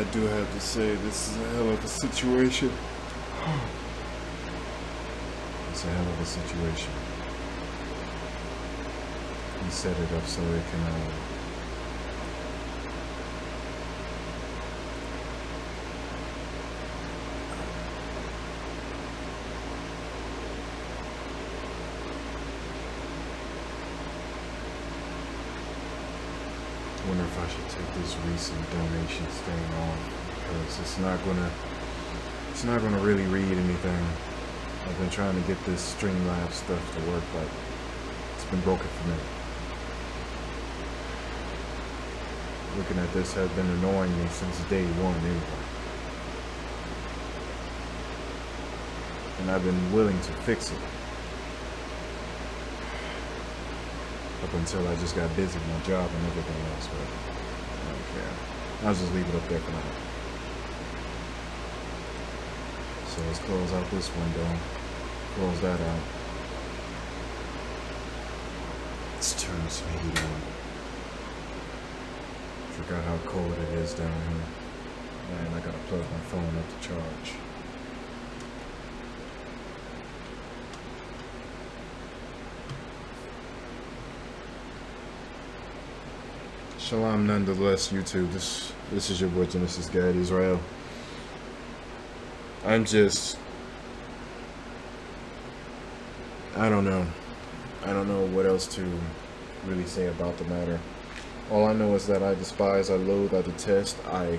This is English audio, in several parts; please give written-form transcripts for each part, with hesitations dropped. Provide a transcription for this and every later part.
I do have to say, this is a hell of a situation. It's a hell of a situation. He set it up so it can, I wonder if I should take this recent donations thing off, because it's not gonna really read anything. I've been trying to get this Streamlabs stuff to work, but it's been broken for me. Looking at this has been annoying me since day one anyway. And I've been willing to fix it. Up until I just got busy with my job and everything else, but I don't care. I'll just leave it up there for now. So let's close out this window. Close that out. Let's turn this heat on. Forgot how cold it is down here. Man, I gotta plug my phone up to charge. Shalom nonetheless, YouTube. This is your boy Genesis Guide Israel. I don't know what else to really say about the matter. All I know is that I despise, I loathe, I detest, I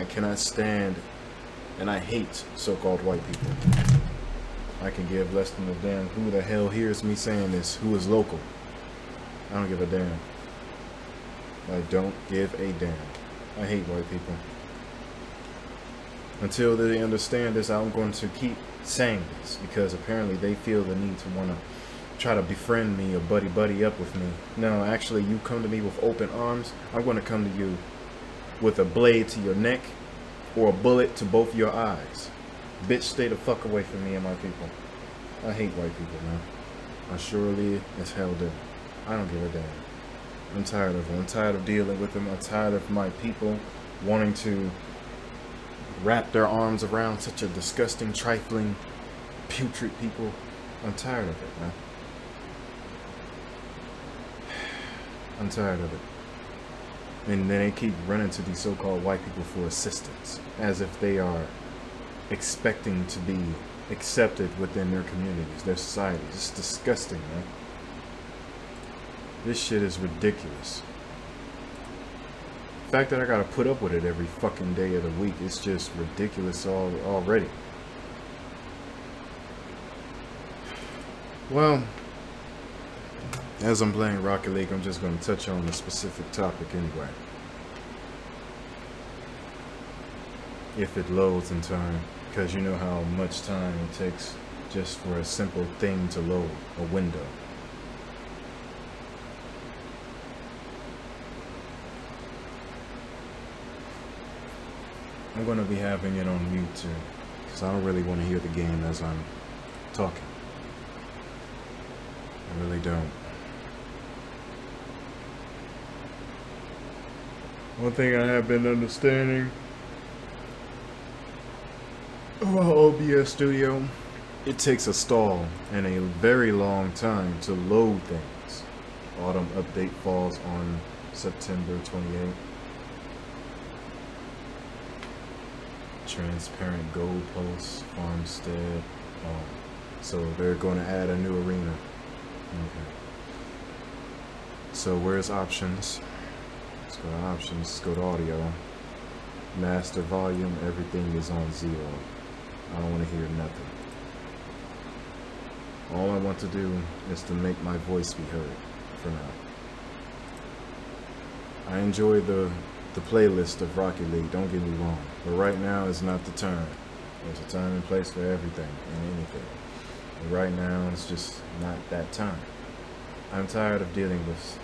cannot stand, and I hate so-called white people. I can give less than a damn who the hell hears me saying this, who is local. I don't give a damn. I don't give a damn. I hate white people. Until they understand this, I'm going to keep saying this, because apparently they feel the need to want to try to befriend me or buddy up with me. No, actually, you come to me with open arms, I'm going to come to you with a blade to your neck or a bullet to both your eyes. Bitch, stay the fuck away from me and my people. I hate white people, man. I surely as hell do. I don't give a damn. I'm tired of them. I'm tired of dealing with them. I'm tired of my people wanting to wrap their arms around such a disgusting, trifling, putrid people. I'm tired of it, man. I'm tired of it. And then they keep running to these so-called white people for assistance, as if they are expecting to be accepted within their communities, their societies. It's disgusting, man. This shit is ridiculous. The fact that I gotta put up with it every fucking day of the week, it's just ridiculous already. Well, as I'm playing Rocket League, I'm just gonna touch on a specific topic anyway. If it loads in time, because you know how much time it takes just for a simple thing to load, a window. I'm going to be having it on mute too, because I don't really want to hear the game as I'm talking. I really don't. One thing I have been understanding about OBS Studio, it takes a stall and a very long time to load things. Autumn update falls on September 28th. Transparent goalposts, farmstead. So they're going to add a new arena. Okay. So where's options? Let's go to options. Let's go to audio. Master volume. Everything is on 0. I don't want to hear nothing. All I want to do is to make my voice be heard for now. I enjoy the playlist of Rocket League, don't get me wrong, but right now is not the time. There's a time and place for everything and anything. And right now it's just not that time. I'm tired of dealing with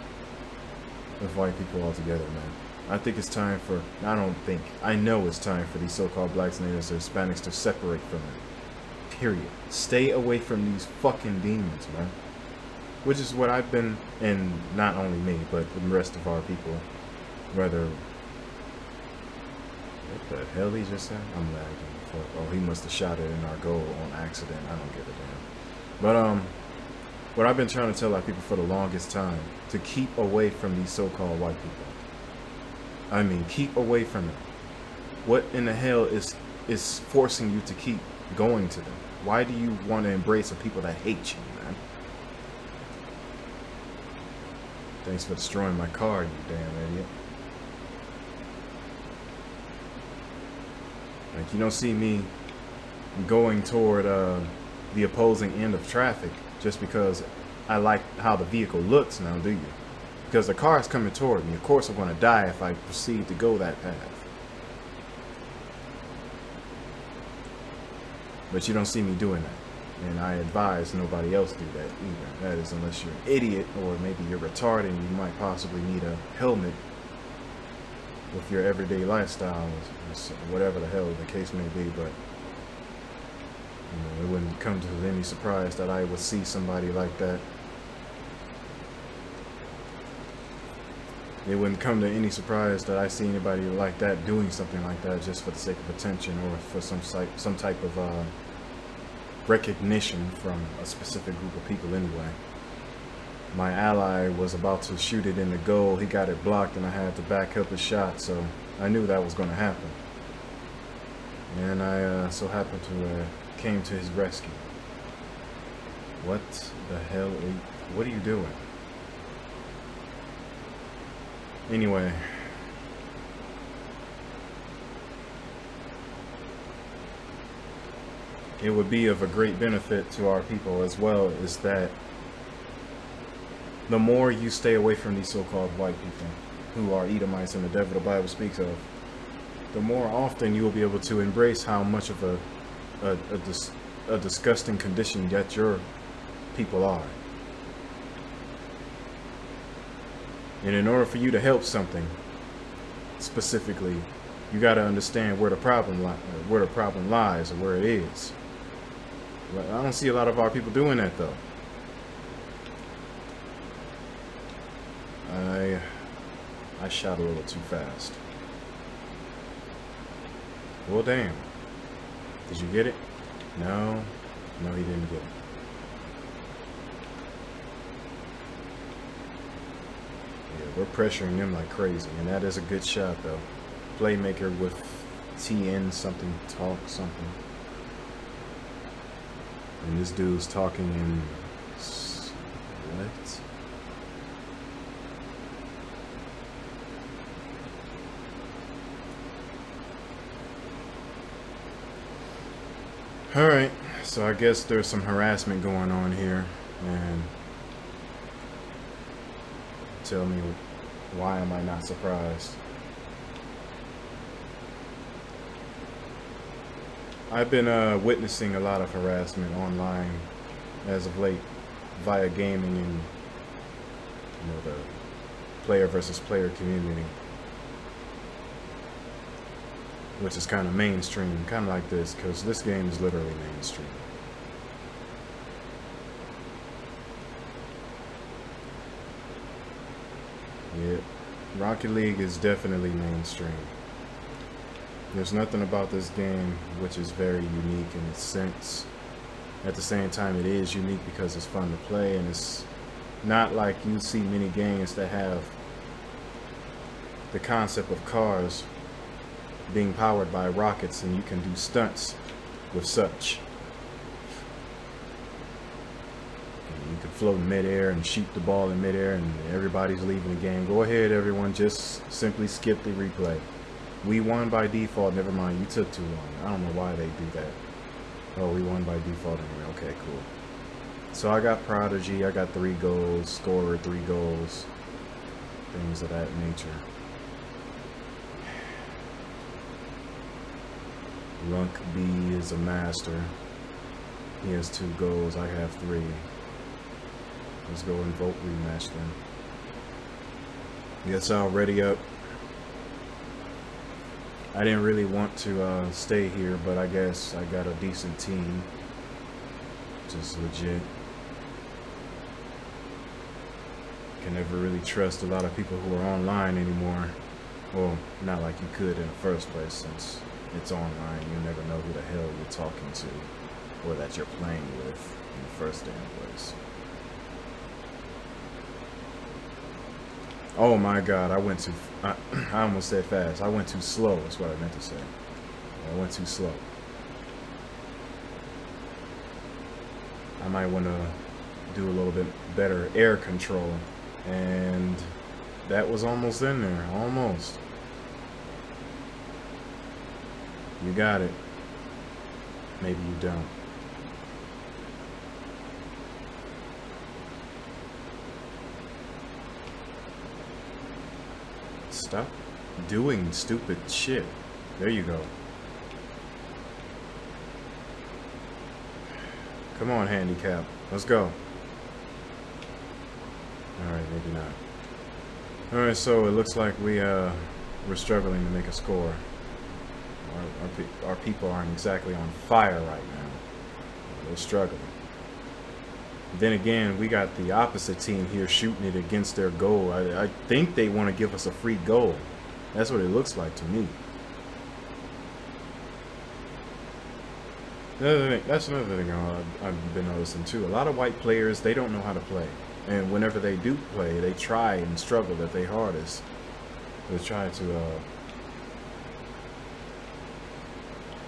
white people altogether, man. I think it's time for, I know it's time for these so-called blacks, natives, or Hispanics to separate from it. Period. Stay away from these fucking demons, man. which is what I've been, and not only me, but the rest of our people, rather. What the hell he just said? I'm lagging. Oh, he must have shot it in our goal on accident. I don't give a damn. But what I've been trying to tell our people for the longest time, to keep away from these so-called white people. I mean, keep away from them. What in the hell is forcing you to keep going to them? Why do you want to embrace the people that hate you, man? Thanks for destroying my car, you damn idiot. Like, you don't see me going toward the opposing end of traffic just because I like how the vehicle looks now, do you? Because the car is coming toward me. Of course I'm going to die if I proceed to go that path. But you don't see me doing that. And I advise nobody else do that either. That is unless you're an idiot or maybe you're retarded and you might possibly need a helmet with your everyday lifestyle, whatever the hell the case may be. But you know, it wouldn't come to any surprise that I would see somebody like that. It wouldn't come to any surprise that I see anybody like that doing something like that just for the sake of attention or for some type of recognition from a specific group of people anyway. My ally was about to shoot it in the goal. He got it blocked and I had to back up his shot, so I knew that was going to happen. And I so happened to came to his rescue. What the hell? What are you doing? Anyway. It would be of a great benefit to our people as well, is that the more you stay away from these so-called white people who are Edomites and the devil the Bible speaks of, the more often you will be able to embrace how much of a disgusting condition that your people are. And in order for you to help something specifically, you got to understand where the problem lies or where it is. But I don't see a lot of our people doing that though. I shot a little too fast. Well, damn. Did you get it? No. No, he didn't get it. Yeah, we're pressuring them like crazy, and that is a good shot though. Playmaker with TN something, talk something. And this dude's talking in what? Alright, so I guess there's some harassment going on here, and tell me, why am I not surprised? I've been witnessing a lot of harassment online as of late via gaming and the player versus player community, which is kind of mainstream, kind of like this, because this game is literally mainstream. Yeah, Rocket League is definitely mainstream. There's nothing about this game which is very unique in its sense. At the same time, it is unique because it's fun to play, and it's not like you see many games that have the concept of cars being powered by rockets and you can do stunts with such. You can float in midair and shoot the ball in midair and everybody's leaving the game. Go ahead, everyone, just simply skip the replay. We won by default. Never mind, you took too long. I don't know why they do that. Oh, we won by default anyway. Okay, cool. So I got Prodigy, I got 3 goals, scorer 3 goals, things of that nature. Lunk B is a master. He has 2 goals, I have 3. Let's go and vote rematch then. Gets all ready up. I didn't really want to stay here, but I guess I got a decent team, which is legit. can never really trust a lot of people who are online anymore. Well, not like you could in the first place, since it's online. You never know who the hell you're talking to, or that you're playing with in the first damn place. Oh my god, I almost said fast. I went too slow, that's what I meant to say. I went too slow. I might want to do a little bit better air control, and that was almost in there, almost. You got it. Maybe you don't. Stop doing stupid shit. There you go. Come on, handicap. Let's go. Alright, maybe not. Alright, so it looks like we're struggling to make a score. Our people aren't exactly on fire right now. They're struggling. Then again, we got the opposite team here shooting it against their goal. I think they want to give us a free goal. That's what it looks like to me. That's another thing I've been noticing too. A lot of white players, they don't know how to play. And whenever they do play, they try and struggle at their hardest. They try to...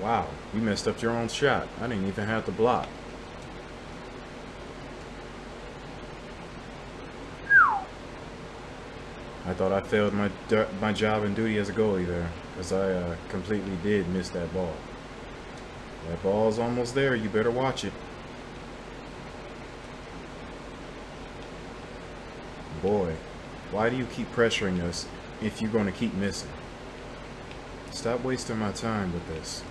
Wow, you messed up your own shot. I didn't even have to block. I thought I failed my job and duty as a goalie there, because I completely did miss that ball. That ball's almost there. You better watch it. Boy, why do you keep pressuring us if you're going to keep missing? Stop wasting my time with this.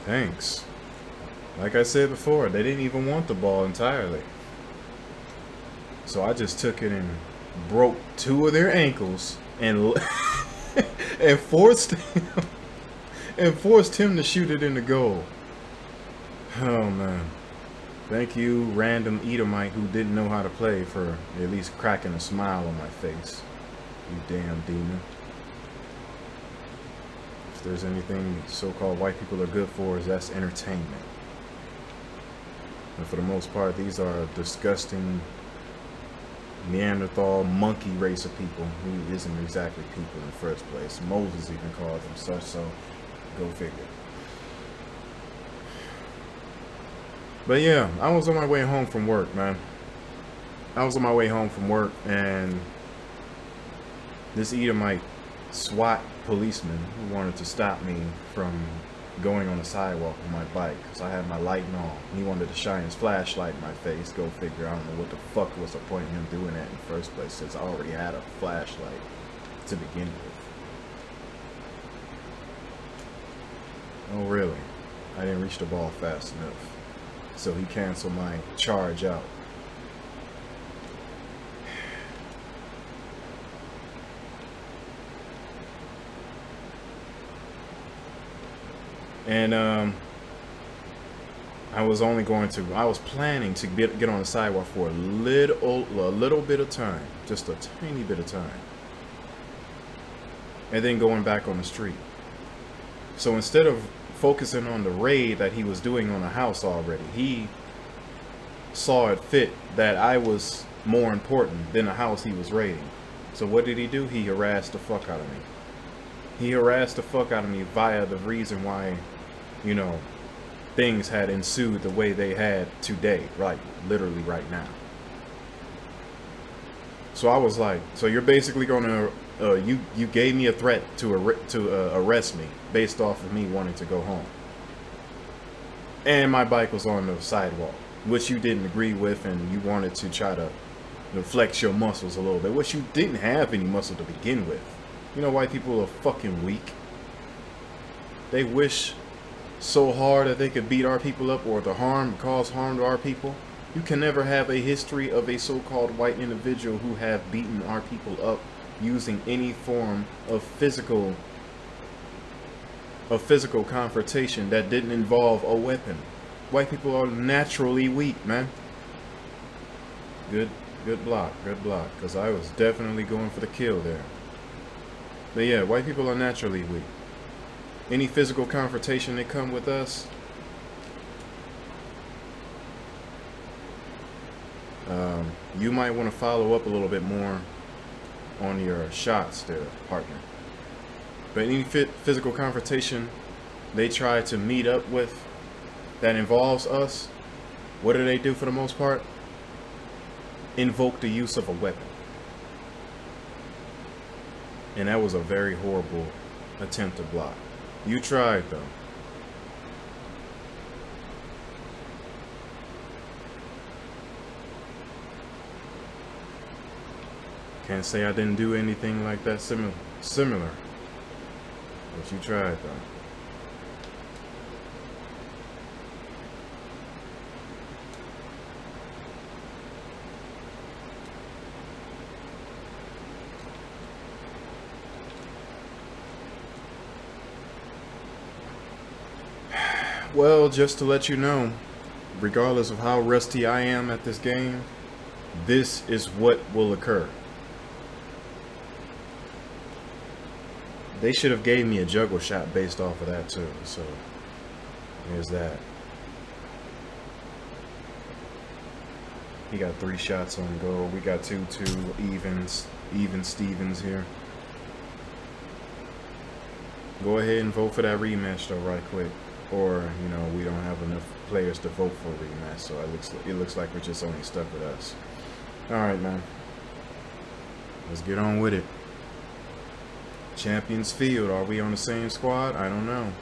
Thanks. Like I said before, they didn't even want the ball entirely. So I just took it and broke two of their ankles and and forced him to shoot it in the goal. Oh man. Thank you, random Edomite who didn't know how to play, for at least cracking a smile on my face. You damn demon. If there's anything so-called white people are good for, is that's entertainment. And for the most part, these are disgusting Neanderthal monkey race of people who isn't exactly people in the first place. Moses even called them such, so go figure. But yeah, I was on my way home from work, man. I was on my way home from work, and this Edomite SWAT policeman who wanted to stop me from going on the sidewalk with my bike, because I had my lighting on. He wanted to shine his flashlight in my face. Go figure. I don't know what the fuck was the point of him doing that in the first place, since I already had a flashlight to begin with. Oh really? I didn't reach the ball fast enough. So he canceled my charge out. And I was planning to get on the sidewalk for a little bit of time, just a tiny bit of time, and then going back on the street. So instead of focusing on the raid that he was doing on the house already, he saw it fit that I was more important than the house he was raiding. So what did he do? He harassed the fuck out of me. He harassed the fuck out of me via the reason why, you know, things had ensued the way they had today, like literally right now. So I was like, so you're basically gonna you gave me a threat to arrest me based off of me wanting to go home, and my bike was on the sidewalk, which you didn't agree with, and you wanted to try to flex your muscles a little bit, which you didn't have any muscle to begin with. You know, white people are fucking weak. They wish so hard that they could beat our people up, or to cause harm to our people. You can never have a history of a so-called white individual who have beaten our people up using any form of physical confrontation that didn't involve a weapon. White people are naturally weak, man. Good block, because I was definitely going for the kill there. But yeah, white people are naturally weak. Any physical confrontation that come with us, you might want to follow up a little bit more on your shots there, partner. But any physical confrontation they try to meet up with that involves us, what do they do for the most part? Invoke the use of a weapon. And that was a very horrible attempt to block. You tried though. Can't say I didn't do anything like that similar. But you tried though. Well, just to let you know, regardless of how rusty I am at this game, this is what will occur. They should have gave me a juggle shot based off of that too, so there's that. He got 3 shots on goal. We got 2-2 even Stevens here. Go ahead and vote for that rematch though right quick. Or, you know, we don't have enough players to vote for a rematch, so it looks like we're just only stuck with us. Alright, man. Let's get on with it. Champions Field. Are we on the same squad? I don't know.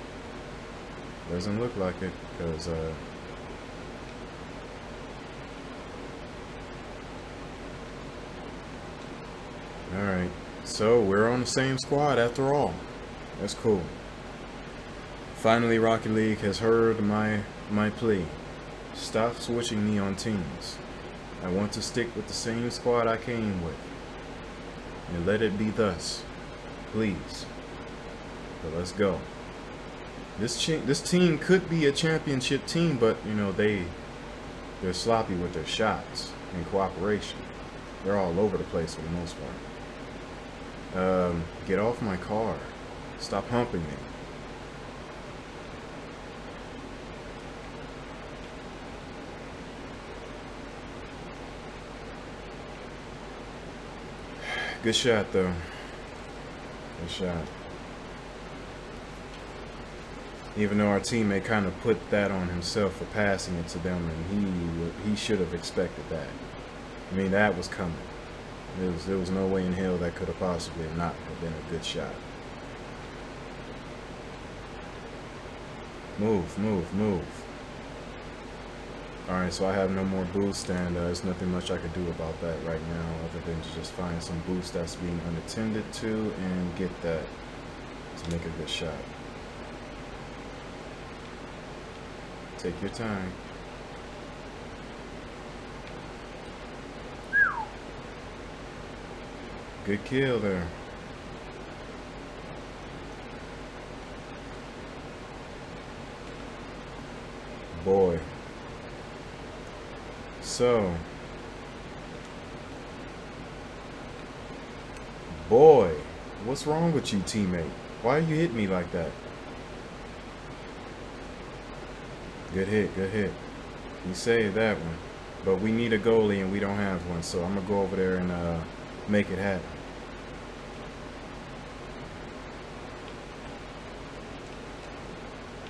Doesn't look like it, because, Alright. So, we're on the same squad after all. That's cool. Finally, Rocket League has heard my plea. Stop switching me on teams. I want to stick with the same squad I came with. And let it be thus. Please. But let's go. This team could be a championship team, but, you know, they're sloppy with their shots and cooperation. They're all over the place for the most part. Get off my car. Stop humping me. Good shot, though. Good shot. Even though our teammate kind of put that on himself for passing it to them, and he should have expected that. I mean, that was coming. There was no way in hell that could have possibly not have been a good shot. Move, move, move. Alright, so I have no more boost, and there's nothing much I could do about that right now other than to just find some boost that's being unattended to and get that to make a good shot. Take your time. Good kill there. Boy. So, boy, what's wrong with you, teammate? Why you hit me like that? Good hit, good hit. You saved that one. But we need a goalie and we don't have one, so I'm going to go over there and make it happen.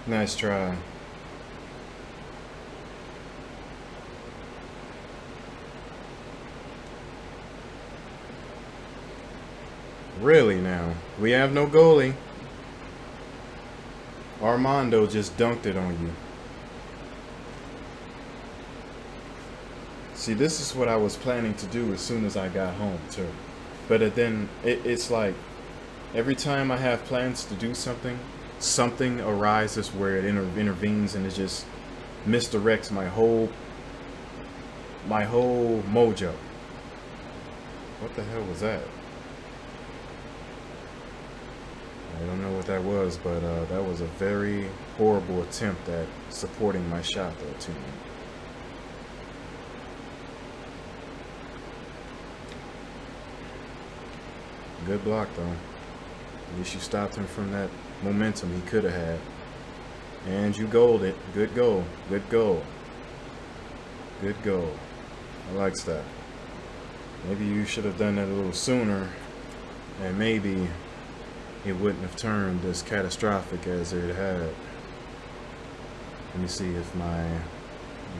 Nice try. Really now? We have no goalie. Armando just dunked it on you. See, this is what I was planning to do as soon as I got home too. But then it's like every time I have plans to do something, something arises where it intervenes and it just misdirects my whole mojo. What the hell was that? I don't know what that was, but that was a very horrible attempt at supporting my shot there, teammate. Good block, though. At least you stopped him from that momentum he could have had. And you goaled it. Good goal. Good goal. Good goal. I likes that. Maybe you should have done that a little sooner, and maybe it wouldn't have turned as catastrophic as it had. Let me see if my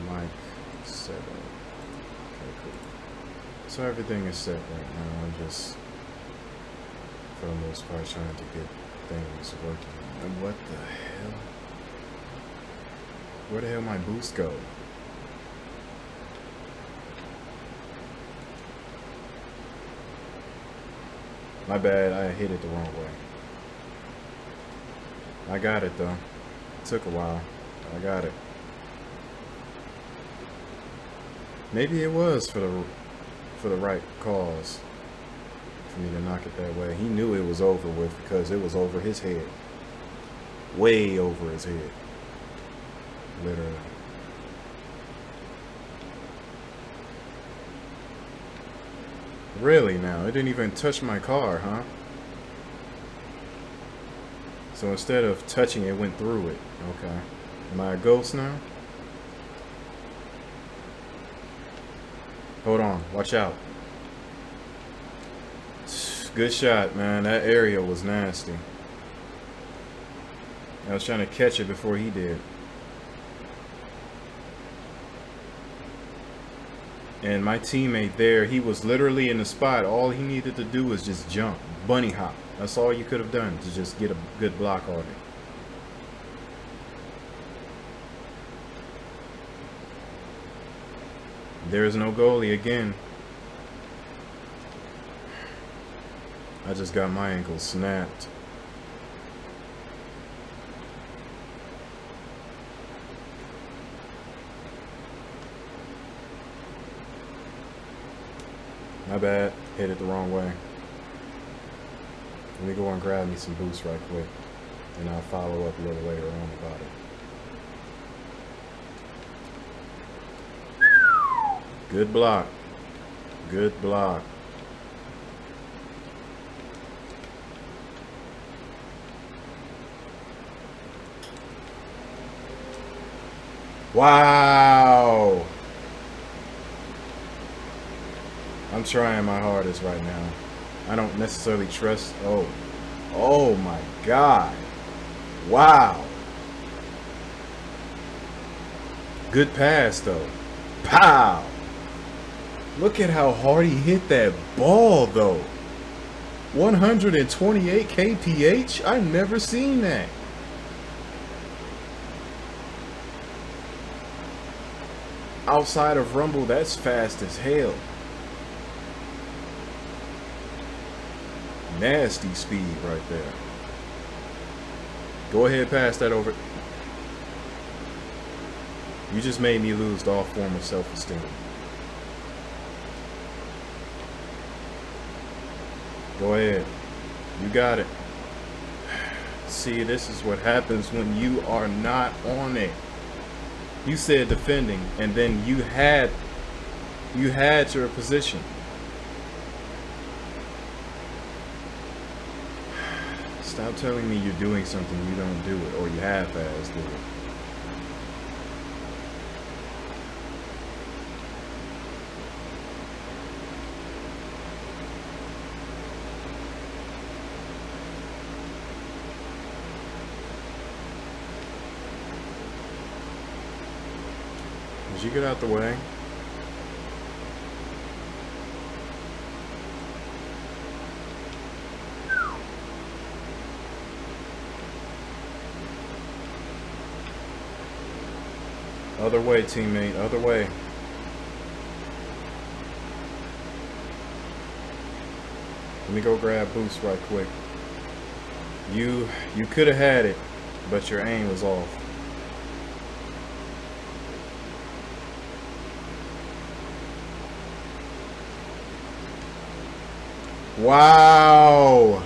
mic is set up. Okay, cool. So everything is set right now. I'm just, for the most part, trying to get things working. And what the hell? Where the hell my boost go? My bad, I hit it the wrong way. I got it though. It took a while. I got it. Maybe it was for the right cause for me to knock it that way. He knew it was over with because it was over his head. Way over his head. Literally. Really now? It didn't even touch my car, huh? So instead of touching it, it went through it. Okay. Am I a ghost now? Hold on. Watch out. Good shot, man. That area was nasty. I was trying to catch it before he did. And my teammate there, he was literally in the spot. All he needed to do was just jump, bunny hop. That's all you could have done to just get a good block on it. There is no goalie again. I just got my ankle snapped. My bad, hit it the wrong way. Let me go and grab me some boosts right quick, and I'll follow up a little later on about it. Good block. Good block. Wow. I'm trying my hardest right now. I don't necessarily trust. Oh my God. Wow. Good pass though. Pow. Look at how hard he hit that ball though. 128 kph. I've never seen that. Outside of Rumble, that's fast as hell. Nasty speed right there. Go ahead, pass that over. You just made me lose all form of self-esteem. Go ahead. You got it. See, this is what happens when you are not on it. You said defending, and then you had your position. Stop telling me you're doing something you don't do it, or you half-ass do it. Did you get out the way? Other way, teammate. Other way. Let me go grab boost right quick. You could have had it, but your aim was off. Wow.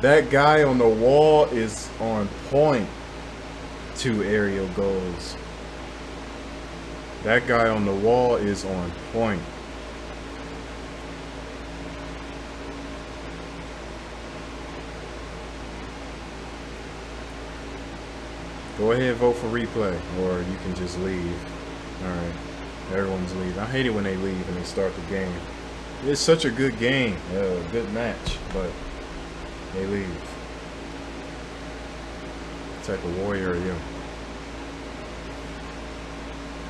That guy on the wall is on point. 2 aerial goals. That guy on the wall is on point. Go ahead, vote for replay, or you can just leave. Alright, everyone's leaving. I hate it when they leave and they start the game. It's such a good game, good match, but they leave. What type of warrior are you?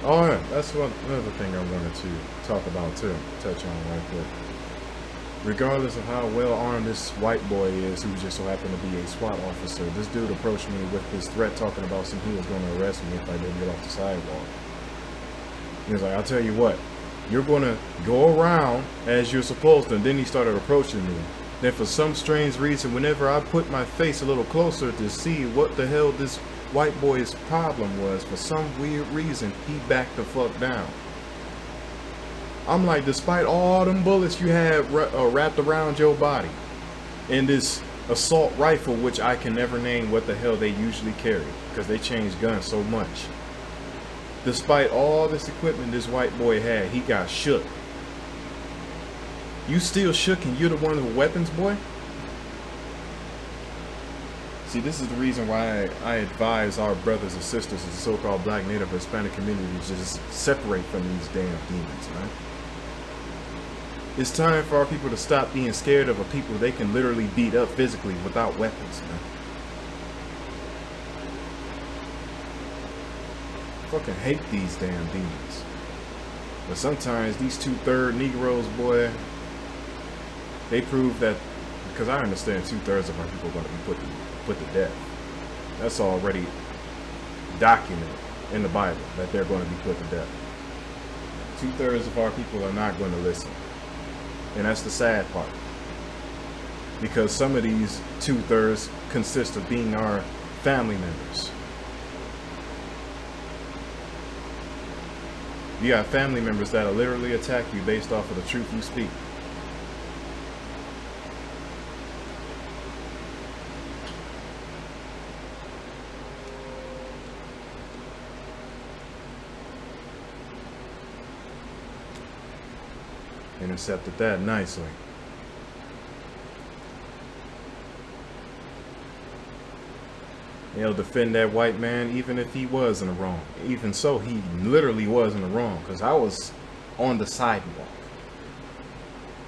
Oh yeah, that's another thing I wanted to talk about too, touch on right quick. Regardless of how well armed this white boy is, who just so happened to be a SWAT officer, this dude approached me with this threat talking about he was going to arrest me if I didn't get off the sidewalk. He was like, I'll tell you what, you're going to go around as you're supposed to. And then he started approaching me. Then for some strange reason, whenever I put my face a little closer to see what the hell this white boy's problem was, for some weird reason, he backed the fuck down. I'm like, despite all them bullets you had wrapped around your body, and this assault rifle, which I can never name what the hell they usually carry, because they change guns so much. Despite all this equipment this white boy had, he got shook. You still shook and you're the one with weapons, boy? See, this is the reason why I advise our brothers and sisters in the so-called Black, Native, Hispanic community to just separate from these damn demons, man. It's time for our people to stop being scared of a people they can literally beat up physically without weapons, man. I fucking hate these damn demons. But sometimes these 2/3 Negroes, boy, they prove that, because I understand 2/3 of our people are going to be put to death. That's already documented in the Bible, that they're going to be put to death. 2/3 of our people are not going to listen. And that's the sad part. Because some of these 2/3 consist of being our family members. You got family members that'll literally attack you based off of the truth you speak. Intercepted that nicely. He'll defend that white man even if he was in the wrong. Even so, he literally was in the wrong, because I was on the sidewalk.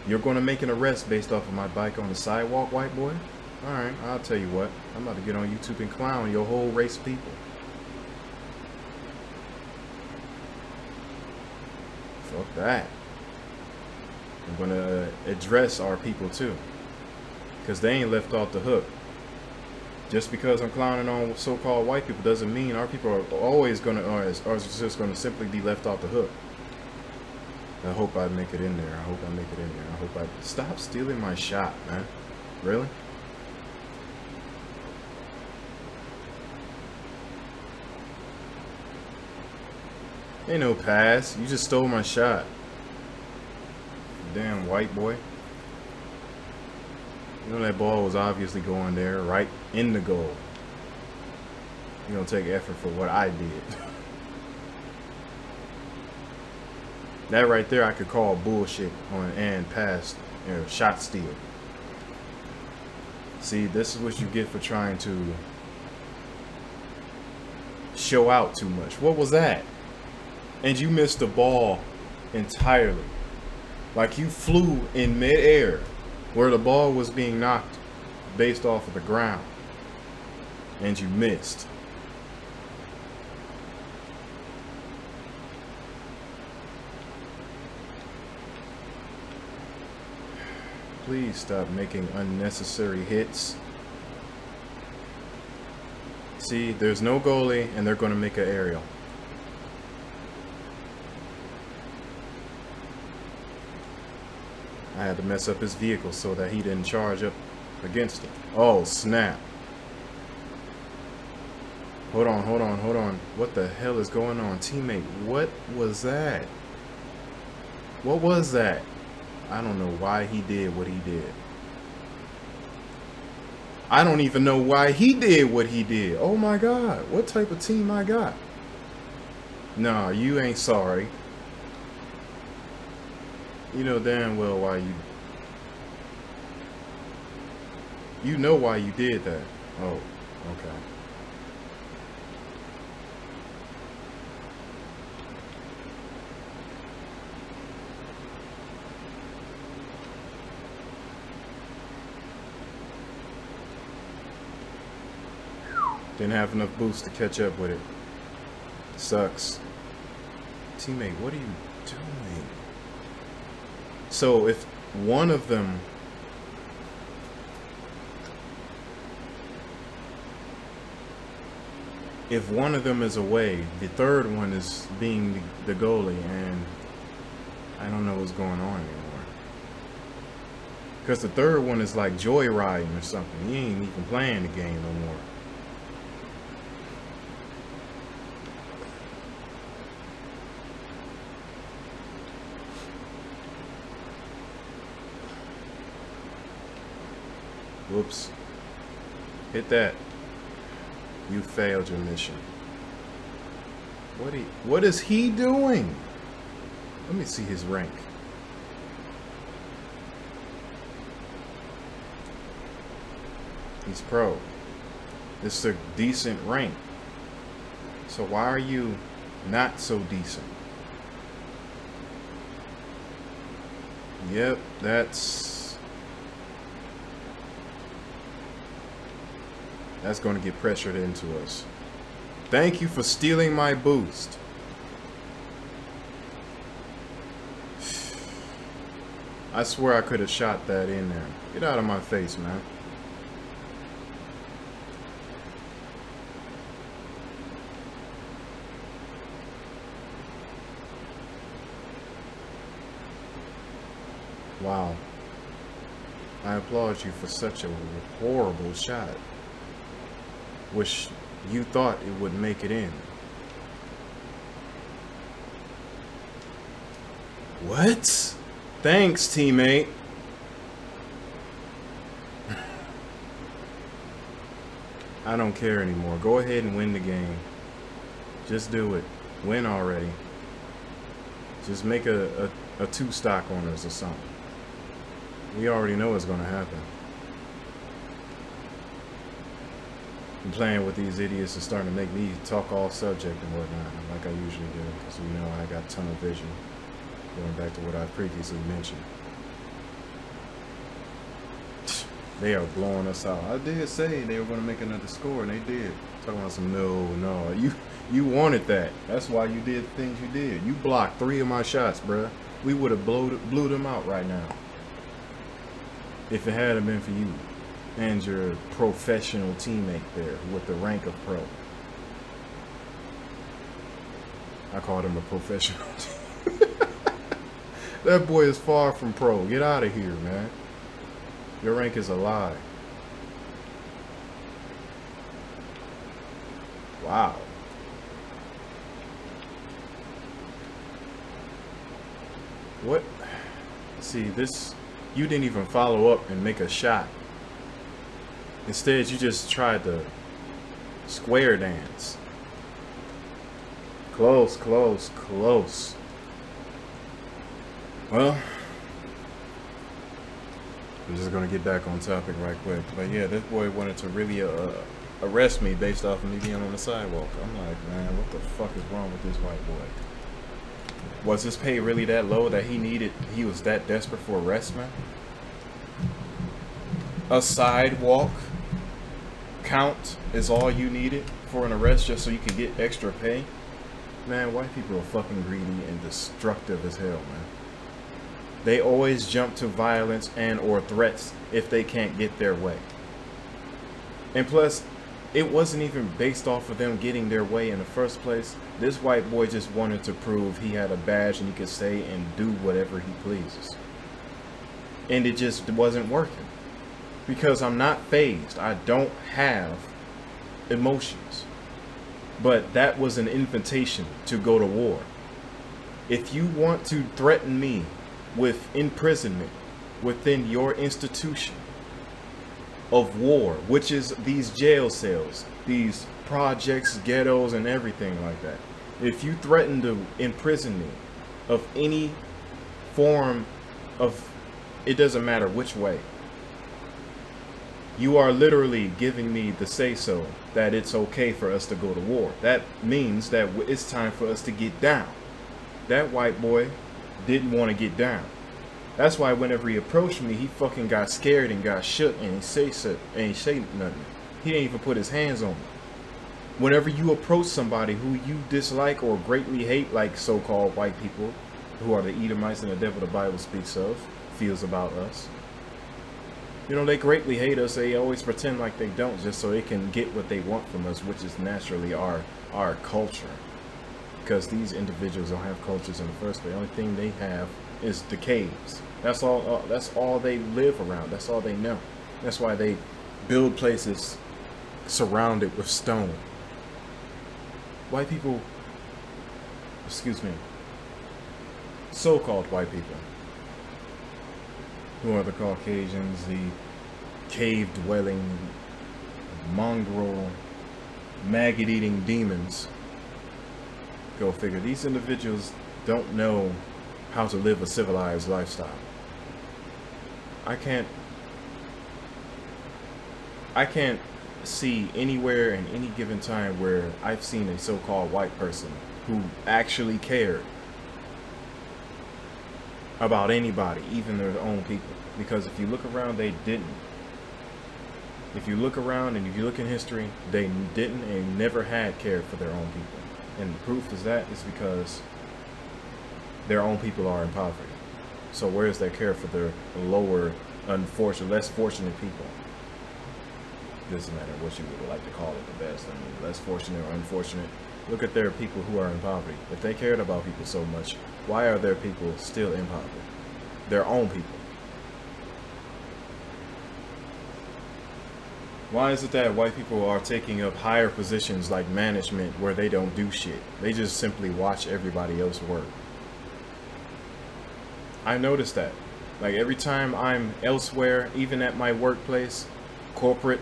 You're going to make an arrest based off of my bike on the sidewalk, white boy? Alright, I'll tell you what. I'm about to get on YouTube and clown your whole race of people. Fuck that. I'm going to address our people too, because they ain't left off the hook. Just because I'm clowning on so-called white people doesn't mean our people are always going to, or is just going to simply be left off the hook. I hope I make it in there. I hope I make it in there. I hope I... Stop stealing my shot, man. Really? Ain't no pass. You just stole my shot. Damn white boy. You know that ball was obviously going there, right in the goal. You don't take effort for what I did. That right there I could call bullshit on and pass, shot steal. See, this is what you get for trying to show out too much. What was that? And you missed the ball entirely. Like you flew in midair where the ball was being knocked based off of the ground, and you missed. Please stop making unnecessary hits. See, there's no goalie and they're going to make an aerial. I had to mess up his vehicle so that he didn't charge up against it. Oh, snap. Hold on, hold on, hold on. What the hell is going on? Teammate, what was that? What was that? I don't know why he did what he did. I don't even know why he did what he did. Oh my God, what type of team I got? Nah, you ain't sorry. You know damn well why you know why you did that. Oh, okay. Didn't have enough boost to catch up with it. Sucks. Teammate, what are you doing? So if one of them is away, the third one is being the goalie, and I don't know what's going on anymore. Because the third one is like joyriding or something. He ain't even playing the game no more. Whoops. Hit that. You failed your mission. What is he doing? Let me see his rank. He's pro. It's a decent rank. So why are you not so decent? Yep, that's going to get pressured into us. Thank you for stealing my boost. I swear I could have shot that in there. Get out of my face, man. Wow. I applaud you for such a horrible shot. Wish you thought it would make it in. What? Thanks, teammate. I don't care anymore. Go ahead and win the game. Just do it. Win already. Just make a 2-stock on us or something. We already know what's going to happen. I'm playing with these idiots is starting to make me talk all subject and whatnot, like I usually do, because you know I got tunnel vision, going back to what I previously mentioned. They are blowing us out. I did say they were going to make another score, and they did. Talking about some no. You wanted that. That's why you did the things you did. You blocked 3 of my shots, bruh. We would have blew them out right now if it hadn't been for you and your professional teammate there with the rank of pro. I called him a professional. That boy is far from pro. Get out of here, man. Your rank is a lie. Wow. What? See, this, you didn't even follow up and make a shot. Instead, you just tried to square dance. Close. Well, I'm just gonna get back on topic right quick. But yeah, this boy wanted to really arrest me based off of me being on the sidewalk. I'm like, man, what the fuck is wrong with this white boy? Was his pay really that low that he was that desperate for arrest, man? A sidewalk count is all you needed for an arrest just so you can get extra pay? Man, white people are fucking greedy and destructive as hell, man. They always jump to violence and or threats if they can't get their way. And plus, it wasn't even based off of them getting their way in the first place. This white boy just wanted to prove he had a badge and he could say and do whatever he pleases. And it just wasn't working. Because I'm not fazed. I don't have emotions. But that was an invitation to go to war. If you want to threaten me with imprisonment within your institution, of war, which is these jail cells, these projects, ghettos, and everything like that. If you threaten to imprison me of any form of, it doesn't matter which way, you are literally giving me the say-so that it's okay for us to go to war. That means that it's time for us to get down. That white boy didn't want to get down. That's why whenever he approached me, he fucking got scared and got shook and he say nothing. He didn't even put his hands on me. Whenever you approach somebody who you dislike or greatly hate, like so-called white people, who are the Edomites and the devil the Bible speaks of, feels about us. You know, they greatly hate us. They always pretend like they don't, just so they can get what they want from us, which is naturally our culture. Because these individuals don't have cultures in the first place. The only thing they have is the caves. That's all they live around. That's all they know. That's why they build places surrounded with stone. White people, excuse me, so-called white people, who are the Caucasians, the cave-dwelling, mongrel, maggot-eating demons. Go figure. These individuals don't know how to live a civilized lifestyle. I can't see anywhere in any given time where I've seen a so-called white person who actually cared about anybody, even their own people. Because if you look around, they didn't. If you look around and if you look in history, they didn't and never had cared for their own people. And the proof is that is because their own people are in poverty. So where is their care for their lower, unfortunate, less fortunate people? Doesn't matter what you would like to call it, the best. I mean, less fortunate or unfortunate. Look at their people who are in poverty. If they cared about people so much, why are their people still in poverty? Their own people. Why is it that white people are taking up higher positions like management where they don't do shit? They just simply watch everybody else work. I noticed that. Like every time I'm elsewhere, even at my workplace, corporate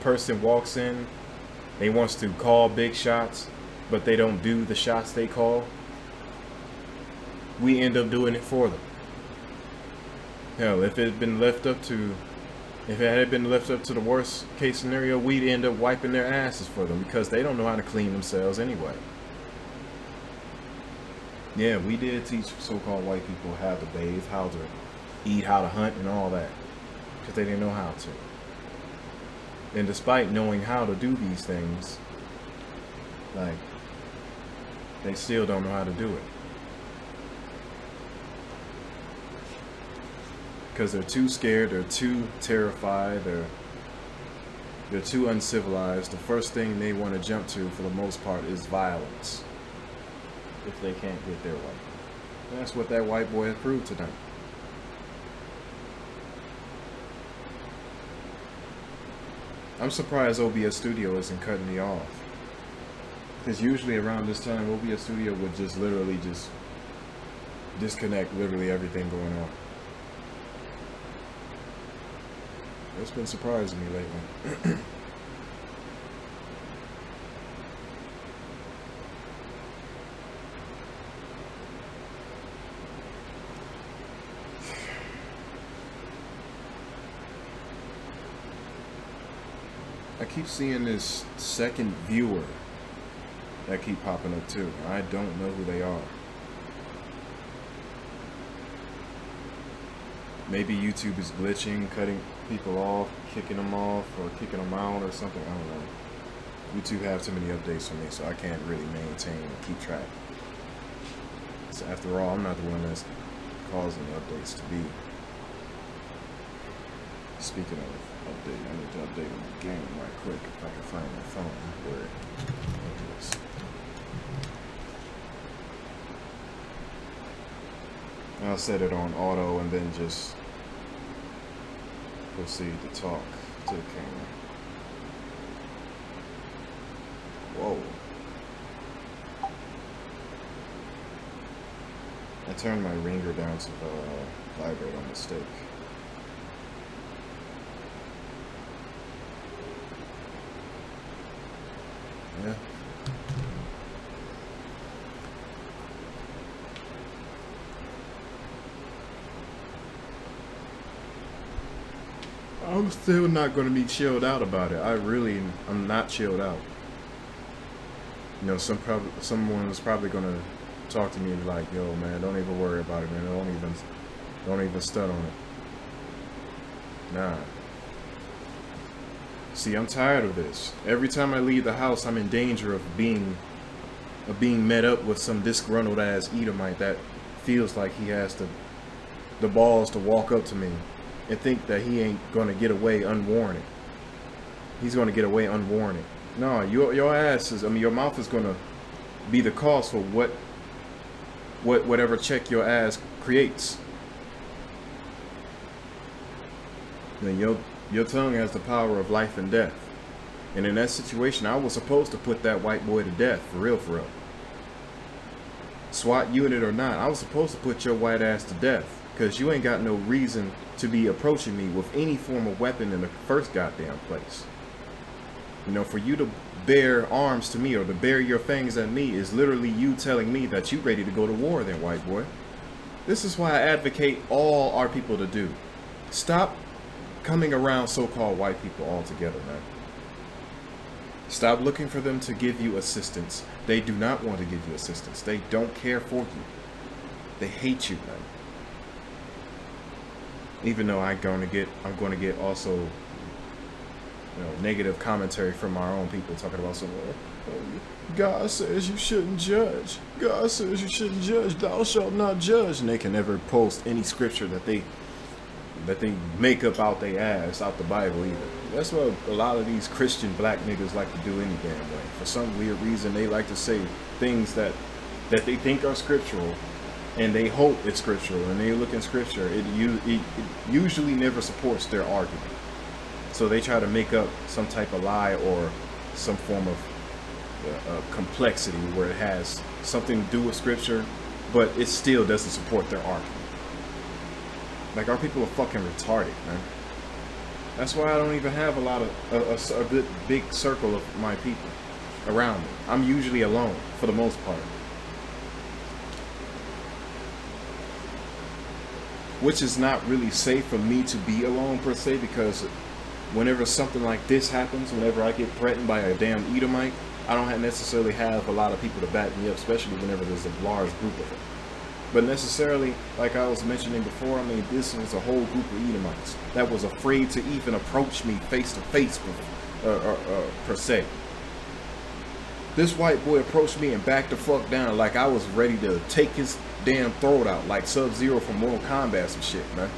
person walks in, they wants to call big shots, but they don't do the shots they call. We end up doing it for them. Hell, if it had been left up to the worst case scenario, we'd end up wiping their asses for them because they don't know how to clean themselves anyway. Yeah, we did teach so-called white people how to bathe, how to eat, how to hunt, and all that, because they didn't know how to. And despite knowing how to do these things, like, they still don't know how to do it. Because they're too scared, they're too terrified, they're too uncivilized. The first thing they want to jump to, for the most part, is violence. If they can't get their way. And that's what that white boy has proved tonight. I'm surprised OBS Studio isn't cutting me off. Because usually around this time, OBS Studio would just literally just disconnect literally everything going on. It's been surprising me lately. I keep seeing this second viewer that keep popping up too. I don't know who they are. Maybe YouTube is glitching, cutting people off, kicking them off, or kicking them out or something. I don't know. YouTube have too many updates for me, so I can't really maintain and keep track. So after all, I'm not the one that's causing the updates to be. Speaking of update, I need to update the game right quick if I can find my phone where it is. I'll set it on auto and then just proceed to talk to the camera. Whoa. I turned my ringer down to vibrate on mistake. Yeah. I'm still not going to be chilled out about it. I'm not chilled out. You know, someone's probably going to talk to me and be like, yo, man, don't even worry about it, man. Don't even stun on it. Nah. See, I'm tired of this. Every time I leave the house, I'm in danger of being met up with some disgruntled ass Edomite that feels like he has the balls to walk up to me and think that he ain't gonna get away unwarranted. He's gonna get away unwarranted. No, your ass is, your mouth is gonna be the cause for whatever check your ass creates. Then your tongue has the power of life and death. And in that situation, I was supposed to put that white boy to death, for real, for real. SWAT unit or not, I was supposed to put your white ass to death, because you ain't got no reason to be approaching me with any form of weapon in the first goddamn place. You know, for you to bear arms to me or to bear your fangs at me is literally you telling me that you ready to go to war then, white boy. This is why I advocate all our people to do. Stop coming around so-called white people altogether, man. Stop looking for them to give you assistance. They do not want to give you assistance. They don't care for you. They hate you, man. Even though I'm going to get also, you know, negative commentary from our own people talking about some, God says you shouldn't judge. God says you shouldn't judge. Thou shalt not judge. And they can never post any scripture that they make up out their ass, out the Bible either. That's what a lot of these Christian black niggas like to do any damn way. For some weird reason, they like to say things that they think are scriptural, and they hope it's scriptural, and they look in scripture. It usually never supports their argument. So they try to make up some type of lie or some form of complexity where it has something to do with scripture, but it still doesn't support their argument. Like, our people are fucking retarded, man. That's why I don't even have a lot of a good big circle of my people around me. I'm usually alone for the most part, which is not really safe for me to be alone per se, because whenever something like this happens, whenever I get threatened by a damn Edomite, I don't necessarily have a lot of people to back me up, especially whenever there's a large group of them. But necessarily, like I was mentioning before, I mean, this was a whole group of Edomites that was afraid to even approach me face to face, per se. This white boy approached me and backed the fuck down like I was ready to take his damn throat out, like Sub-Zero from Mortal Kombat, some shit, man.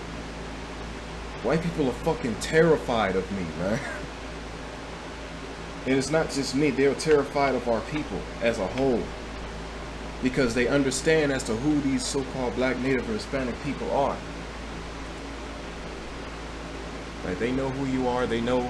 White people are fucking terrified of me, man. And it's not just me, they're terrified of our people as a whole, because they understand as to who these so-called black, native, or Hispanic people are. Like, they know who you are, they know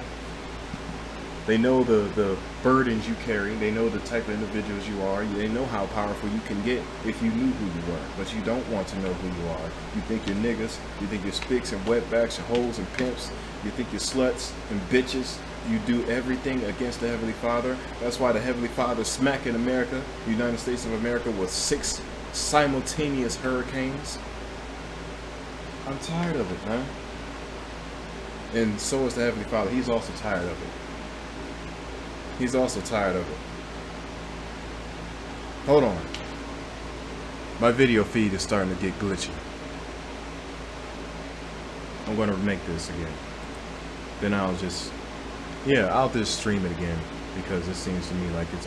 the burdens you carry, they know the type of individuals you are, they know how powerful you can get if you knew who you were, but you don't want to know who you are. You think you're niggas, you think you're spicks and wetbacks, and hoes and pimps, you think you're sluts and bitches. You do everything against the Heavenly Father. That's why the Heavenly Father smacking America, the United States of America, with 6 simultaneous hurricanes. I'm tired of it, man. And so is the Heavenly Father. He's also tired of it. He's also tired of it. Hold on. My video feed is starting to get glitchy. I'm going to make this again. Then I'll just stream it again, because it seems to me like it's